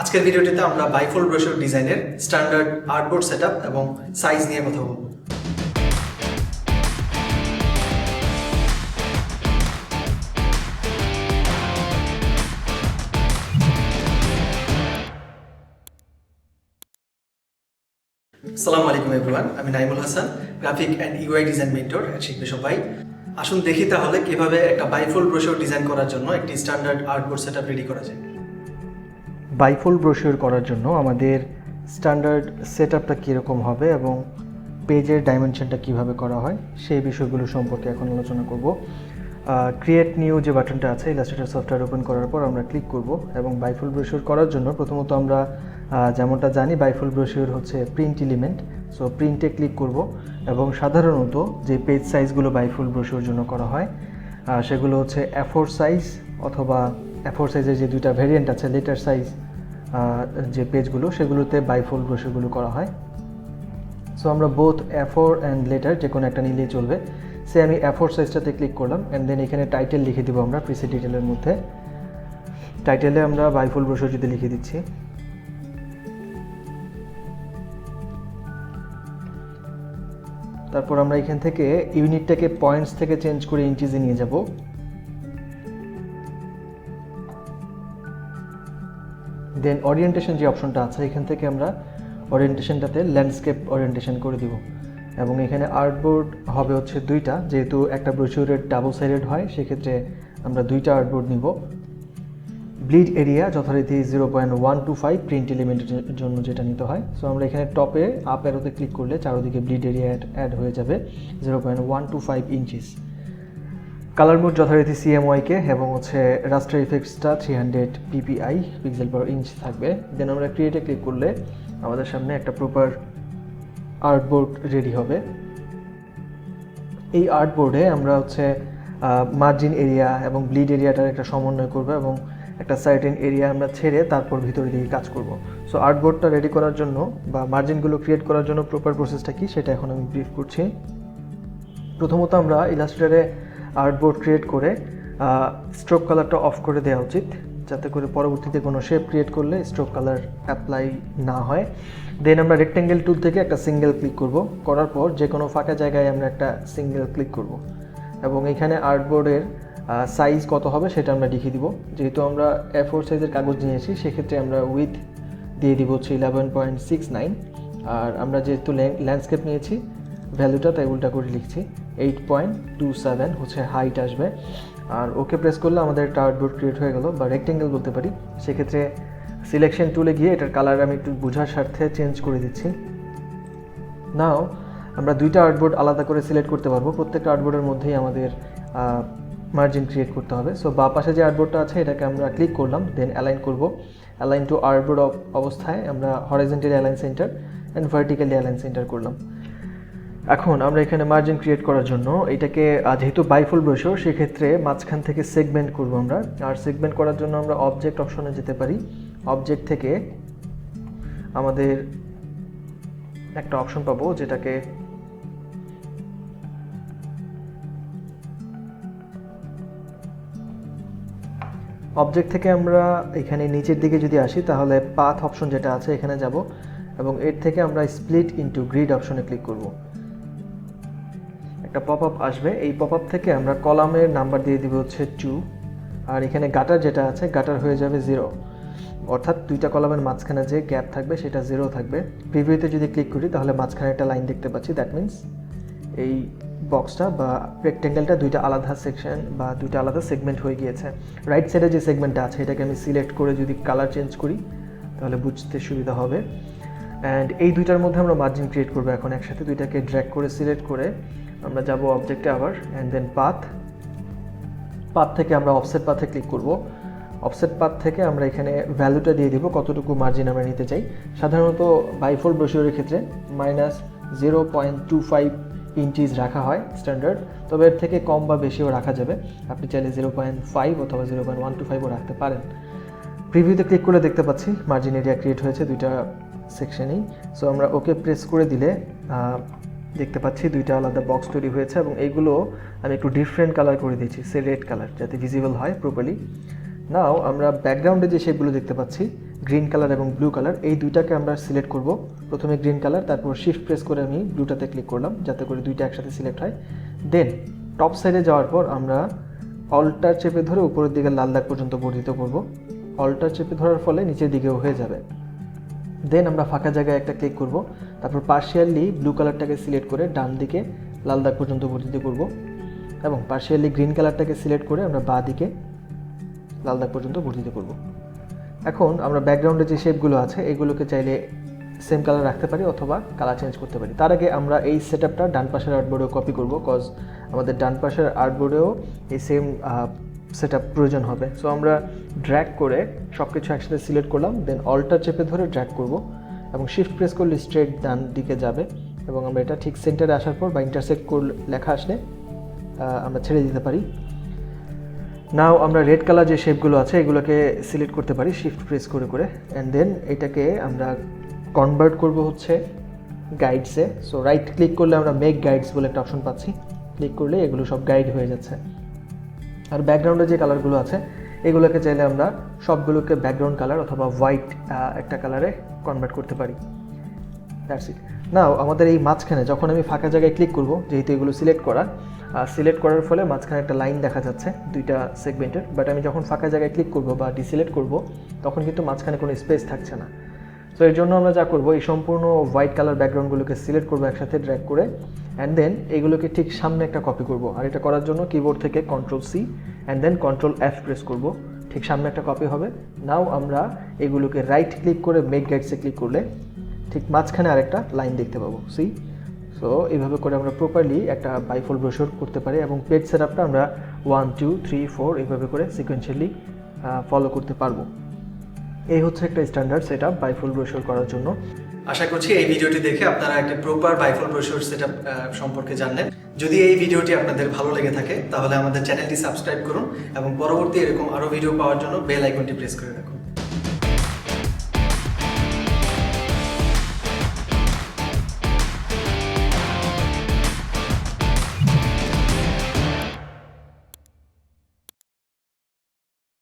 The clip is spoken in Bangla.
আজকের ভিডিওটিতে আমরা বাইফোল্ড ব্রোশার ডিজাইনের স্ট্যান্ডার্ড আর্টবোর্ড সেটআপ এবং সাইজ নিয়ে কথা বলবো। আসসালামু আলাইকুম এভরিওয়ান, আমি Naimul Hasan, graphic and UI design mentor at Shikhbe Shobai. আসুন দেখি তাহলে কিভাবে একটা বাইফোল্ড ব্রোশার ডিজাইন করার জন্য একটি স্ট্যান্ডার্ড আর্টবোর্ড সেটআপ রেডি করা যায়। বাইফোল্ড ব্রোশার করার জন্য আমাদের স্ট্যান্ডার্ড সেটআপটা কীরকম হবে এবং পেজের ডাইমেনশনটা কিভাবে করা হয় সেই বিষয়গুলো সম্পর্কে এখন আলোচনা করব। ক্রিয়েট নিউ যে বাটনটা আছে ইলাস্ট্রেটর সফটওয়্যার ওপেন করার পর আমরা ক্লিক করব এবং বাইফোল্ড ব্রোশার করার জন্য প্রথমত আমরা যেমনটা জানি বাইফোল্ড ব্রোশার হচ্ছে প্রিন্ট এলিমেন্ট। সো প্রিন্টে ক্লিক করব এবং সাধারণত যে পেজ সাইজগুলো বাইফোল্ড ব্রোশার জন্য করা হয় সেগুলো হচ্ছে A4 সাইজ অথবা A4 সাইজের যে দুইটা ভেরিয়েন্ট আছে লেটার সাইজ যে পেজগুলো সেগুলোতে বাইফোল্ড ব্রোশারগুলো করা হয়। সো আমরা বোথ A4 অ্যান্ড লেটার যে কোনো একটা নিলেই চলবে। সে আমি A4 সাইজটাতে ক্লিক করলাম অ্যান্ড দেন এখানে টাইটেল লিখে দেবো আমরা প্রিসেট ডিটেলের মধ্যে। টাইটেলে আমরা বাইফোল্ড ব্রোশার যদি লিখে দিচ্ছি, তারপর আমরা এখান থেকে ইউনিটটাকে পয়েন্টস থেকে চেঞ্জ করে ইঞ্চিজে নিয়ে যাব। দেন ওরিয়েন্টেশন যে অপশনটা আছে এখান থেকে আমরা ওরিয়েন্টেশনটাতে ল্যান্ডস্কেপ ওরিয়েন্টেশন করে দিব এবং এখানে আর্টবোর্ড হবে হচ্ছে দুইটা, যেহেতু একটা ব্রোশারের ডাবল সাইডেড হয় সেক্ষেত্রে আমরা দুইটা আর্টবোর্ড নিব। ব্লিড এরিয়া যথারীতি 0.125 প্রিন্ট এলিমেন্টের জন্য যেটা নিতে হয়। সো আমরা এখানে টপে আপ অ্যারোতে ক্লিক করলে চারদিকে ব্লিড এরিয়া অ্যাড হয়ে যাবে 0.125 ইঞ্চিস। কালার মোড যথারীতি CMYK এবং হচ্ছে রাস্টার ইফেক্টসটা 300 ppi পিক্সেল পার ইঞ্চ থাকবে। দেন আমরা ক্রিয়েটে ক্লিক করলে আমাদের সামনে একটা প্রপার আর্টবোর্ড রেডি হবে। এই আর্টবোর্ডে আমরা হচ্ছে মার্জিন এরিয়া এবং ব্লিড এরিয়াটার একটা সমন্বয় করব এবং একটা সার্টেন এরিয়া আমরা ছেড়ে তারপর ভিতরে দিকে কাজ করব। সো আর্টবোর্ডটা রেডি করার জন্য বা মার্জিনগুলো ক্রিয়েট করার জন্য প্রপার প্রসেসটা কি সেটা এখন আমি ব্রিফ করছি। প্রথমত আমরা ইলাস্ট্রেটরে আর্টবোর্ড ক্রিয়েট করে স্ট্রোক কালারটা অফ করে দেওয়া উচিত, যাতে করে পরবর্তীতে কোনো শেপ ক্রিয়েট করলে স্ট্রোক কালার অ্যাপ্লাই না হয়। দেন আমরা রেক্টেঙ্গেল টুল থেকে একটা সিঙ্গেল ক্লিক করব, করার পর যে কোনো ফাঁকা জায়গায় আমরা একটা সিঙ্গেল ক্লিক করব এবং এখানে আর্টবোর্ডের সাইজ কত হবে সেটা আমরা লিখে দিব। যেহেতু আমরা A4 সাইজের কাগজ নিয়েছি সেক্ষেত্রে আমরা উইথ দিয়ে দিব হচ্ছে 11.69 আর আমরা যেহেতু ল্যান্ডস্কেপ নিয়েছি ভ্যালুটা তাই উল্টা করে লিখছি 8.27 হচ্ছে হাইট আসবে। আর ওকে প্রেস করলে আমাদের একটা আর্টবোর্ড ক্রিয়েট হয়ে গেল, বা রেক্টেঙ্গেল বলতে পারি। সেক্ষেত্রে সিলেকশন টুলে গিয়ে এটার কালার আমি একটু বোঝার স্বার্থে চেঞ্জ করে দিচ্ছি। নাও আমরা দুইটা আর্টবোর্ড আলাদা করে সিলেক্ট করতে পারবো। প্রত্যেকটা আর্টবোর্ডের মধ্যেই আমাদের মার্জিন ক্রিয়েট করতে হবে। সো বাঁ পাশে যে আর্টবোর্ডটা আছে এটাকে আমরা ক্লিক করলাম, দেন অ্যালাইন করব। অ্যালাইন টু আর্টবোর্ড অবস্থায় আমরা horizontally align centre and vertically align centre করলাম। এখন আমরা এখানে মার্জিন ক্রিয়েট করার জন্য এটাকে যেহেতু বাইফোল্ড ব্রোশার সেক্ষেত্রে মাঝখান থেকে সেগমেন্ট করব আমরা। আর সেগমেন্ট করার জন্য আমরা অবজেক্ট অপশনে যেতে পারি। অবজেক্ট থেকে আমাদের একটা অপশন পাবো যেটাকে অবজেক্ট থেকে আমরা এখানে নিচের দিকে যদি আসি তাহলে পাথ অপশন যেটা আছে এখানে যাব এবং এর থেকে আমরা স্প্লিট ইনটু গ্রিড অপশনে ক্লিক করব। একটা পপআপ আসবে, এই পপআপ থেকে আমরা কলামের নাম্বার দিয়ে দিব হচ্ছে 2 আর এখানে গাটার যেটা আছে গাটার হয়ে যাবে 0, অর্থাৎ দুইটা কলামের মাঝখানে যে গ্যাপ থাকবে সেটা 0 থাকবে। প্রিভিউতে যদি ক্লিক করি তাহলে মাঝখানে একটা লাইন দেখতে পাচ্ছি, দ্যাট মিনস এই বক্সটা বা রেক্টেঙ্গেলটা দুইটা আলাদা সেকশন বা দুইটা আলাদা সেগমেন্ট হয়ে গিয়েছে। রাইট সাইডে যে সেগমেন্টটা আছে এটাকে আমি সিলেক্ট করে যদি কালার চেঞ্জ করি তাহলে বুঝতে সুবিধা হবে। অ্যান্ড এই দুইটার মধ্যে আমরা মার্জিন ক্রিয়েট করবো এখন একসাথে। দুইটাকে ড্র্যাগ করে সিলেক্ট করে আমরা যাব অবজেক্টে আবার অ্যান্ড দেন পাথ থেকে আমরা অফসেট পাথে ক্লিক করব। অফসেট পাথ থেকে আমরা এখানে ভ্যালুটা দিয়ে দিব কতটুকু মার্জিন আমরা নিতে চাই। সাধারণত বাইফোল্ড ব্রোশারের ক্ষেত্রে -0.25 ইঞ্চিস রাখা হয় স্ট্যান্ডার্ড, তবে এর থেকে কম বা বেশিও রাখা যাবে। আপনি চাইলে 0.5 অথবা 0.125ও রাখতে পারেন। প্রিভিউতে ক্লিক করে দেখতে পাচ্ছি মার্জিন এরিয়া ক্রিয়েট হয়েছে দুইটা সেকশনেই। সো আমরা ওকে প্রেস করে দিলে দেখতে পাচ্ছি দুইটা আলাদা বক্স তৈরি হয়েছে এবং এইগুলো আমি একটু ডিফারেন্ট কালার করে দিয়েছি, সে রেড কালার, যাতে ভিজিবল হয় প্রপারলি। নাও আমরা ব্যাকগ্রাউন্ডে যে শেপগুলো দেখতে পাচ্ছি গ্রিন কালার এবং ব্লু কালার, এই দুইটাকে আমরা সিলেক্ট করব। প্রথমে গ্রিন কালার, তারপর শিফট প্রেস করে আমি ব্লুটাতে ক্লিক করলাম যাতে করে দুইটা একসাথে সিলেক্ট হয়। দেন টপ সাইডে যাওয়ার পর আমরা অল্টার চেপে ধরে উপরের দিকে লাল দাগ পর্যন্ত বর্ধিত করব। অল্টার চেপে ধরার ফলে নিচের দিকেও হয়ে যাবে। দেন আমরা ফাঁকা জায়গায় একটা ক্লিক করব, তারপর পার্শিয়ালি ব্লু কালারটাকে সিলেক্ট করে ডান দিকে লাল দাগ পর্যন্ত বর্ধিত করব এবং পার্শিয়ালি গ্রিন কালারটাকে সিলেক্ট করে আমরা বাঁ দিকে লাল দাগ পর্যন্ত বর্ধিত করব। এখন আমরা ব্যাকগ্রাউন্ডে যে শেপগুলো আছে এগুলোকে চাইলে সেম কালার রাখতে পারি অথবা কালার চেঞ্জ করতে পারি। তার আগে আমরা এই সেটআপটা ডান পাশের আর্টবোর্ডেও কপি করব, কজ আমাদের ডান পাশের আর্টবোর্ডেও এই সেম সেটআপ প্রয়োজন হবে। সো আমরা ড্র্যাগ করে সব কিছু একসাথে সিলেক্ট করলাম, দেন অল্টার চেপে ধরে ড্র্যাগ করব এবং শিফট প্রেস করলে স্ট্রেট ডান দিকে যাবে এবং আমরা এটা ঠিক সেন্টারে আসার পর বা ইন্টারসেক্ট করলে লেখা আসলে আমরা ছেড়ে দিতে পারি। নাও আমরা রেড কালার যে শেপগুলো আছে এগুলোকে সিলেক্ট করতে পারি শিফট প্রেস করে করে, অ্যান্ড দেন এটাকে আমরা কনভার্ট করব হচ্ছে গাইডসে। সো রাইট ক্লিক করলে আমরা মেক গাইডস বলে একটা অপশন পাচ্ছি, ক্লিক করলে এগুলো সব গাইড হয়ে যাচ্ছে। আর ব্যাকগ্রাউন্ডে যে কালারগুলো আছে এগুলোকে চাইলে আমরা সবগুলোকে ব্যাকগ্রাউন্ড কালার অথবা হোয়াইট একটা কালারে কনভার্ট করতে পারি। That's it. নাও আমাদের এই মাঝখানে যখন আমি ফাঁকা জায়গায় ক্লিক করব, যেহেতু এগুলো সিলেক্ট করার ফলে মাঝখানে একটা লাইন দেখা যাচ্ছে দুইটা সেগমেন্টের, বাট আমি যখন ফাঁকা জায়গায় ক্লিক করব বা ডিসিলেক্ট করব তখন কিন্তু মাঝখানে কোনো স্পেস থাকছে না। সো এর জন্য আমরা যা করব, এই সম্পূর্ণ হোয়াইট কালার ব্যাকগ্রাউন্ডগুলোকে সিলেক্ট করবো একসাথে ড্র্যাগ করে, অ্যান্ড দেন এগুলোকে ঠিক সামনে একটা কপি করব। আর এটা করার জন্য কিবোর্ড থেকে Ctrl+C and then Ctrl+F press করব, ঠিক সামনে একটা কপি হবে। নাও আমরা এগুলোকে রাইট ক্লিক করে মেক গাইডসে ক্লিক করলে ঠিক মাঝখানে আরেকটা লাইন দেখতে পাবো। সি সো এইভাবে করে আমরা প্রপারলি একটা বাইফোল্ড ব্রোশর করতে পারি এবং পেজ সেটআপটা আমরা 1 2 3 4 এইভাবে করে সিকোয়েন্সিয়ালি ফলো করতে পারবো। এই হচ্ছে একটা স্ট্যান্ডার্ড সেটআপ বাইফোল্ড ব্রোশর করার জন্য। আশা করছি এই ভিডিওটি দেখে আপনারা একটা প্রপার বাইফোল্ড ব্রোশর সেটআপ সম্পর্কে জানলেন। যদি এই ভিডিওটি আপনাদের ভালো লেগে থাকে তাহলে আমাদের চ্যানেলটি সাবস্ক্রাইব করুন এবং পরবর্তী এরকম আরও ভিডিও পাওয়ার জন্য বেল আইকনটি প্রেস করে রাখুন।